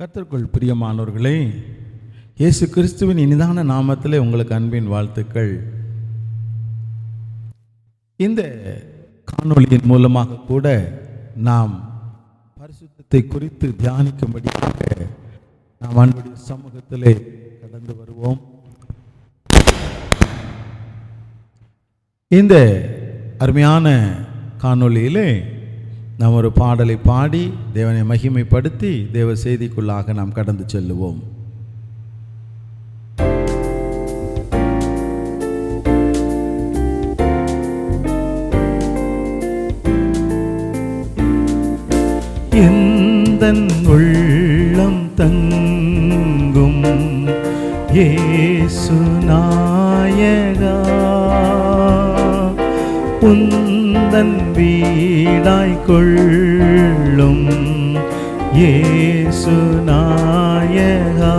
கர்த்தருக்குள் பிரியமானவர்களே, இயேசு கிறிஸ்துவின் இனிதான நாமத்திலே உங்களுக்கு அன்பின் வாழ்த்துக்கள். இந்த காணொளியின் மூலமாக கூட நாம் பரிசுத்தத்தை குறித்து தியானிக்கும்படியாக நாம் அன்புடைய சமூகத்திலே கடந்து வருவோம். இந்த அருமையான காணொளியிலே நாம் ஒரு பாடலை பாடி தேவனை மகிமைப்படுத்தி தேவ செய்திக்குள்ளாக நாம் கடந்து செல்லுவோம். எந்தன் உள்ளம் தங்கும் இயேசு நாயகா, உந்தன் வீடாய் கொள்ளும் இயேசு நாயகா,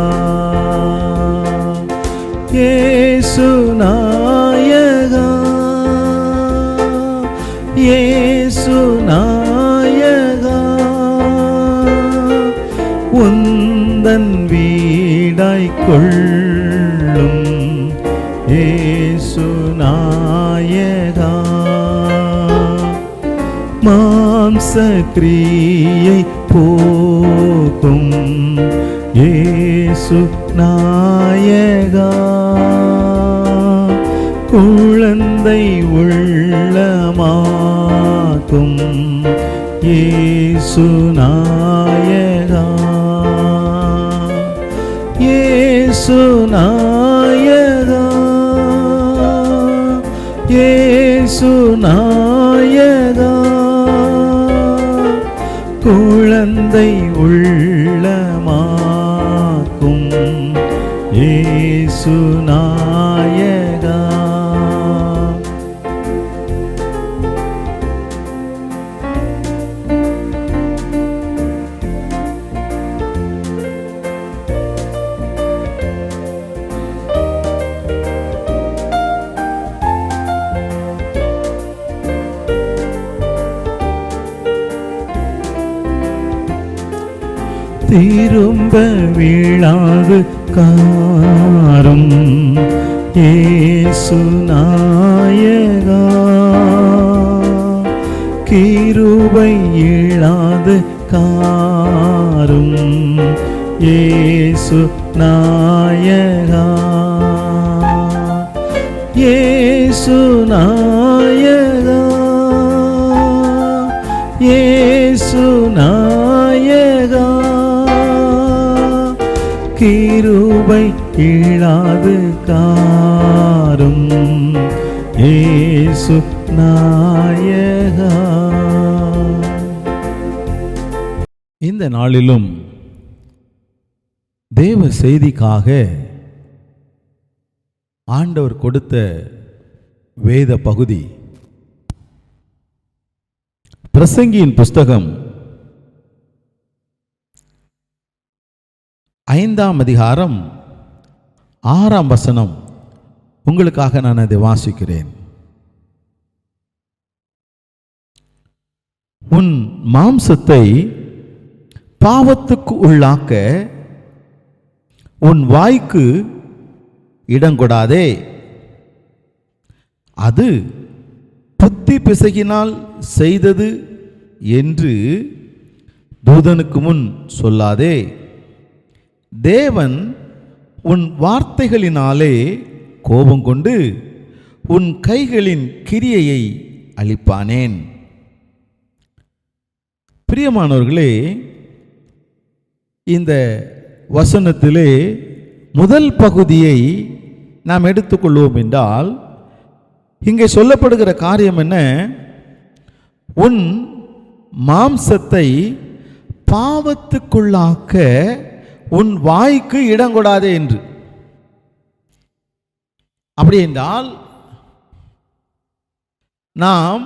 இயேசு நாயகா, இயேசு நாயகா, உந்தன் வீடாய் கொள்ளும் இயேசு நாயகா, மாம்ச கிரியை போக்கும் இயேசு நாயகா, குழந்தை உள்ளமாக்கும் இயேசு நாயகா, இயேசு நாயகா, இயேசு நாயகா, குழந்தை உள்ளமாக்கும் இயேசு நாயகா. திரும்ப விழாது காரும் இயேசு நாயகா, கிருபை இழாது காரும் இயேசு நாயகா, இயேசு நாயகா, இயேசு நாயகா, கிருபை இழாது காரும் இயேசு நாயகா. இந்த நாளிலும் தேவ செய்திக்காக ஆண்டவர் கொடுத்த வேத பகுதி பிரசங்கியின் புஸ்தகம் 5ஆம் அதிகாரம் 6ஆம் வசனம். உங்களுக்காக நான் அதை வாசிக்கிறேன். உன் மாம்சத்தை பாவத்துக்கு உள்ளாக்க உன் வாய்க்கு இடங்கொடாதே, அது புத்தி பிசகினால் செய்தது என்று தூதனுக்கு முன் சொல்லாதே. தேவன் உன் வார்த்தைகளினாலே கோபம் கொண்டு உன் கைகளின் கிரியையை அழிப்பானேன். பிரியமானவர்களே, இந்த வசனத்திலே முதல் பகுதியை நாம் எடுத்துக்கொள்வோம் என்றால், இங்கே சொல்லப்படுகிற காரியம் என்ன? உன் மாம்சத்தை பாவத்துக்குள்ளாக்க உன் வாய்க்கு இடங்கொடாதே என்று. அப்படி என்றால் நாம்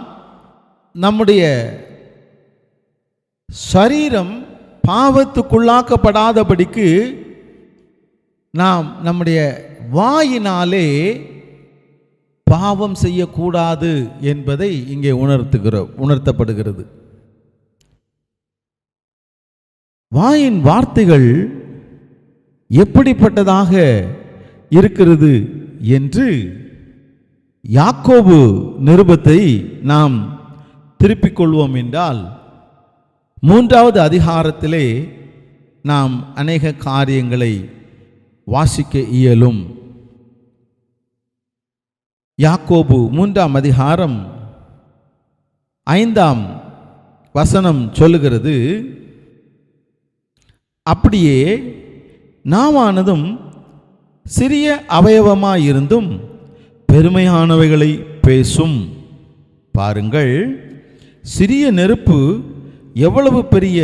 நம்முடைய சரீரம் பாவத்துக்குள்ளாக்கப்படாதபடிக்கு நாம் நம்முடைய வாயினாலே பாவம் செய்யக்கூடாது என்பதை இங்கே உணர்த்தப்படுகிறது. வாயின் வார்த்தைகள் எப்படிப்பட்டதாக இருக்கிறது என்று யாக்கோபு நிருபத்தை நாம் திருப்பிக் கொள்வோம் என்றால் 3வது அதிகாரத்திலே நாம் அநேக காரியங்களை வாசிக்க இயலும். யாக்கோபு 3ஆம் அதிகாரம் 5ஆம் வசனம் சொல்லுகிறது, அப்படியே நாவானதும் சிறிய அவயவமாயிருந்தும் பெருமையானவைகளை பேசும். பாருங்கள், சிறிய நெருப்பு எவ்வளவு பெரிய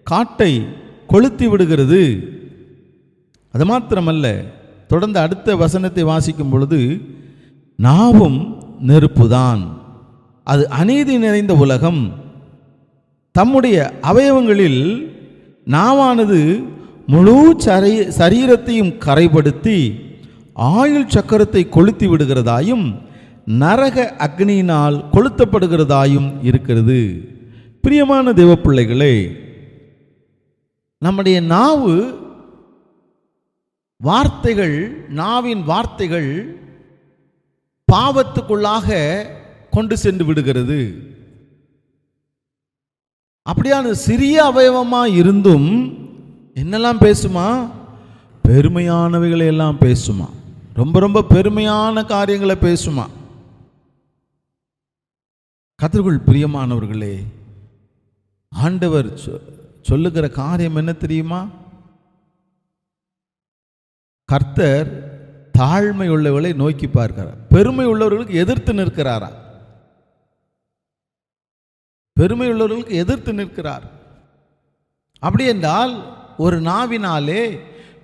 காட்டை கொளுத்தி விடுகிறது. அது மாத்திரமல்ல, தொடர்ந்து அடுத்த வசனத்தை வாசிக்கும் பொழுது, நாவும் நெருப்புதான், அது அநீதி நிறைந்த உலகம். தம்முடைய அவயவங்களில் நாவானது முழு சரீரத்தையும் கரைப்படுத்தி ஆயுள் சக்கரத்தை கொளுத்தி விடுகிறதாயும் நரக அக்னியினால் கொளுத்தப்படுகிறதாயும் இருக்கிறது. பிரியமான தேவப்பிள்ளைகளே, நம்முடைய நாவு வார்த்தைகள், நாவின் வார்த்தைகள் பாவத்துக்குள்ளாக கொண்டு சென்று விடுகிறது. அப்படியான சிறிய அவயவமாக இருந்தும் என்னெல்லாம் பேசுமா? பெருமையானவைகளை எல்லாம் பேசுமா. ரொம்ப ரொம்ப பெருமையான காரியங்களை பேசுமா. கர்த்தருக்குள் பிரியமானவர்களே, ஆண்டவர் சொல்லுகிற காரியம் என்ன தெரியுமா? கர்த்தர் தாழ்மை உள்ளவர்களை நோக்கி பார்க்கிறார், பெருமை உள்ளவர்களுக்கு எதிர்த்து நிற்கிறாரா? பெருமை உள்ளவர்களுக்கு எதிர்த்து நிற்கிறார். அப்படி என்றால் ஒரு நாவினாலே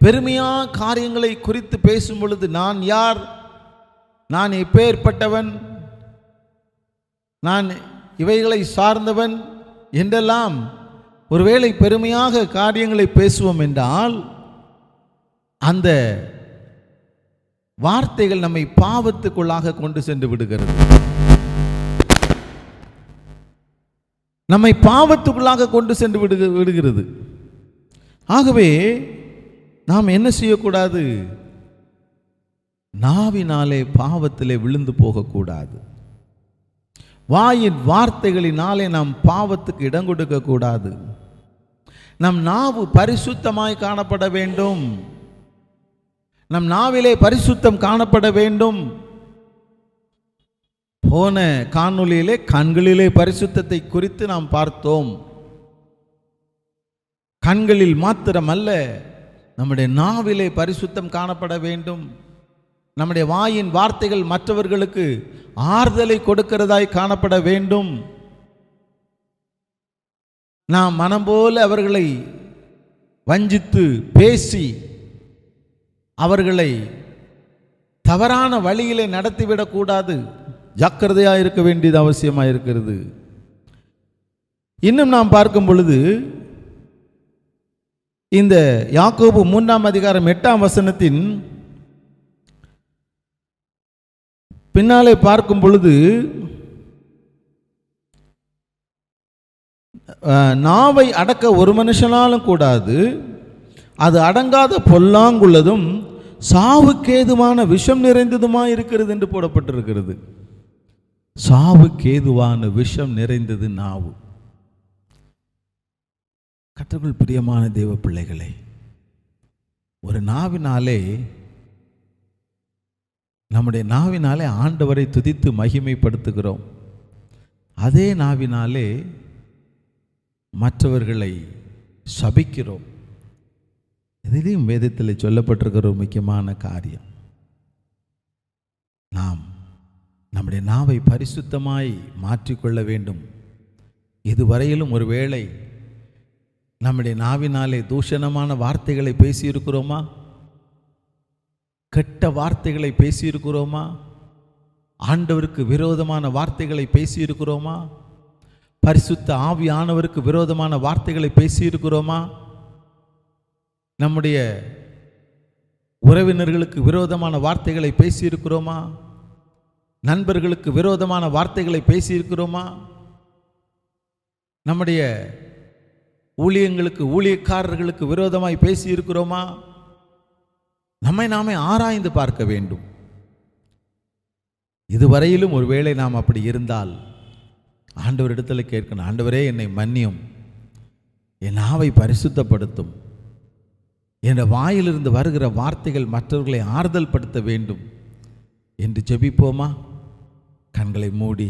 பெருமையா காரியங்களை குறித்து பேசும் பொழுது, நான் யார், நான் எப்பேற்பட்டவன், நான் இவைகளை சார்ந்தவன் என்றெல்லாம் ஒருவேளை பெருமையாக காரியங்களை பேசுவோம் என்றால், அந்த வார்த்தைகள் நம்மை பாவத்துக்குள்ளாக கொண்டு சென்று விடுகிறது. நம்மை பாவத்துக்குள்ளாக கொண்டு சென்று விடுகிறது. ஆகவே நாம் என்ன செய்யக்கூடாது? நாவினாலே பாவத்திலே விழுந்து போகக்கூடாது. வாயின் வார்த்தைகளினாலே நாம் பாவத்துக்கு இடம் கொடுக்க கூடாது. நம் நாவு பரிசுத்தமாய் காணப்பட வேண்டும். நம் நாவிலே பரிசுத்தம் காணப்பட வேண்டும். போன காணொளியிலே கண்களிலே பரிசுத்தத்தை குறித்து நாம் பார்த்தோம். கண்களில் மாத்திரமல்ல, நம்முடைய நாவிலே பரிசுத்தம் காணப்பட வேண்டும். நம்முடைய வாயின் வார்த்தைகள் மற்றவர்களுக்கு ஆறுதலை கொடுக்கிறதாய் காணப்பட வேண்டும். நாம் மனம் போல அவர்களை வஞ்சித்து பேசி அவர்களை தவறான வழியிலே நடத்திவிடக்கூடாது. ஜாக்கிரதையாக இருக்க வேண்டியது அவசியமாக இருக்கிறது. இன்னும் நாம் பார்க்கும் பொழுது, இந்த யாக்கோபு 3ஆம் அதிகாரம் 8ஆம் வசனத்தின் பின்னாலே பார்க்கும் பொழுது, நாவை அடக்க ஒரு மனுஷனாலும் கூடாது, அது அடங்காத பொல்லாங்குள்ளதும் சாவுக்கேதுவான விஷம் நிறைந்ததுமாய் இருக்கிறது என்று போடப்பட்டிருக்கிறது. சாவுக்கேதுவான விஷம் நிறைந்தது நாவு. கர்த்தருக்குள் பிரியமான தேவ பிள்ளைகளே, ஒரு நாவினாலே, நம்முடைய நாவினாலே ஆண்டவரை துதித்து மகிமைப்படுத்துகிறோம். அதே நாவினாலே மற்றவர்களை சபிக்கிறோம். இதிலையும் வேதத்தில் சொல்லப்பட்டிருக்கிற ஒரு முக்கியமான காரியம், நாம் நம்முடைய நாவை பரிசுத்தமாய் மாற்றிக்கொள்ள வேண்டும். இதுவரையிலும் ஒருவேளை நம்முடைய நாவினாலே தூஷணமான வார்த்தைகளை பேசியிருக்கிறோமா? கெட்ட வார்த்தைகளை பேசியிருக்கிறோமா? ஆண்டவருக்கு விரோதமான வார்த்தைகளை பேசியிருக்கிறோமா? பரிசுத்த ஆவியானவருக்கு விரோதமான வார்த்தைகளை பேசியிருக்கிறோமா? நம்முடைய உறவினர்களுக்கு விரோதமான வார்த்தைகளை பேசியிருக்கிறோமா? நண்பர்களுக்கு விரோதமான வார்த்தைகளை பேசியிருக்கிறோமா? நம்முடைய ஊழியங்களுக்கு ஊழியக்காரர்களுக்கு விரோதமாய் பேசி இருக்கிறோமா? நம்மை நாமே ஆராய்ந்து பார்க்க வேண்டும். இதுவரையிலும் ஒருவேளை நாம் அப்படி இருந்தால் ஆண்டவரிடத்தில் கேட்கணும், ஆண்டவரே என்னை மன்னியும், என் நாவை பரிசுத்தப்படுத்தும், என் வாயிலிருந்து வருகிற வார்த்தைகள் மற்றவர்களை ஆறுதல் படுத்த வேண்டும் என்று ஜெபிப்போமா? கண்களை மூடி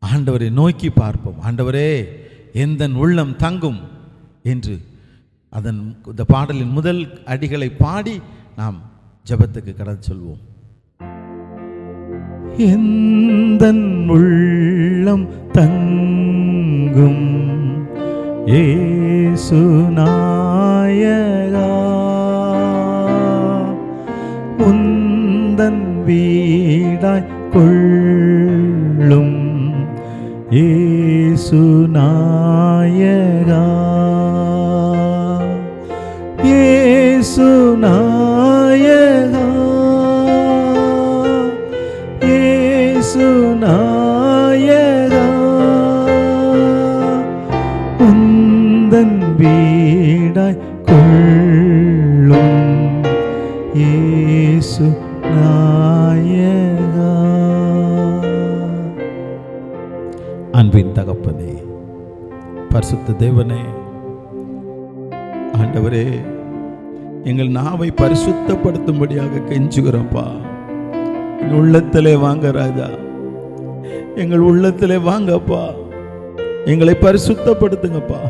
ஆண்டவரை நோக்கி பார்ப்போம். ஆண்டவரே எந்தன் உள்ளம் தங்கும் என்று இந்த பாடலின் முதல் அடிகளை பாடி நாம் ஜெபத்துக்கு கடந்து சொல்வோம். எந்தன் உள்ளம் தங்கும் இயேசு நாயகா, உந்தன் வீடாய் கொள்ளும் இயேசு நாயகா, இயேசு நாயகா, இயேசு நாயகா, உந்தன் வீடாய் கொள்ளும் இயேசு நாயகா. அன்பின் தகப்பனே, பரிசுத்த தேவனே, ஆண்டவரே எங்கள் நாவை பரிசுத்தப்படுத்தும்படியாக கெஞ்சுகிறோம்ப்பா. எங்கள் உள்ளத்திலே வாங்க ராஜா, எங்கள் உள்ளத்திலே வாங்கப்பா, எங்களை பரிசுத்தப்படுத்துங்கப்பா.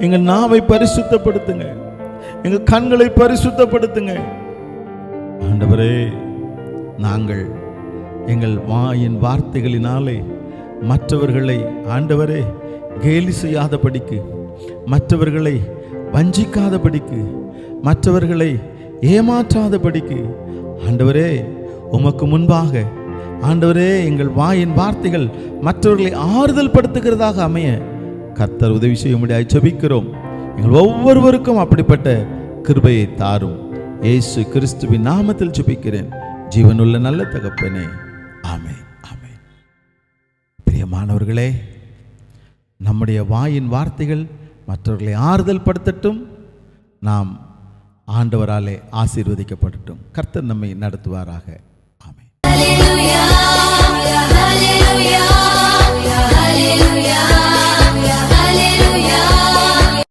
எங்கள் நாவை பரிசுத்தப்படுத்துங்க, எங்கள் கண்களை பரிசுத்தப்படுத்துங்க ஆண்டவரே. நாங்கள் எங்கள் வாயின் வார்த்தைகளினாலே மற்றவர்களை ஆண்டவரே கேலி செய்யாதபடிக்கு, மற்றவர்களை வஞ்சிக்காதபடிக்கு, மற்றவர்களை ஏமாற்றாதபடிக்கு ஆண்டவரே உமக்கு முன்பாக ஆண்டவரே எங்கள் வாயின் வார்த்தைகள் மற்றவர்களை ஆறுதல் படுத்துகிறதாக அமைய கர்த்தர் உதவி செய்ய முடியாது ஜெபிக்கிறோம். எங்கள் ஒவ்வொருவருக்கும் அப்படிப்பட்ட கிருபையை தாரும். இயேசு கிறிஸ்துவின் நாமத்தில் ஜெபிக்கிறேன் ஜீவனுள்ள நல்ல தகப்பனே, ஆமென், ஆமென். பிரியமானவர்களே, நம்முடைய வாயின் வார்த்தைகள் மற்றவர்களை ஆறுதல் படுத்தட்டும், நாம் ஆண்டவராலே ஆசீர்வதிக்கப்படட்டும். கர்த்தர் நம்மை நடத்துவாராக. ஆமென்.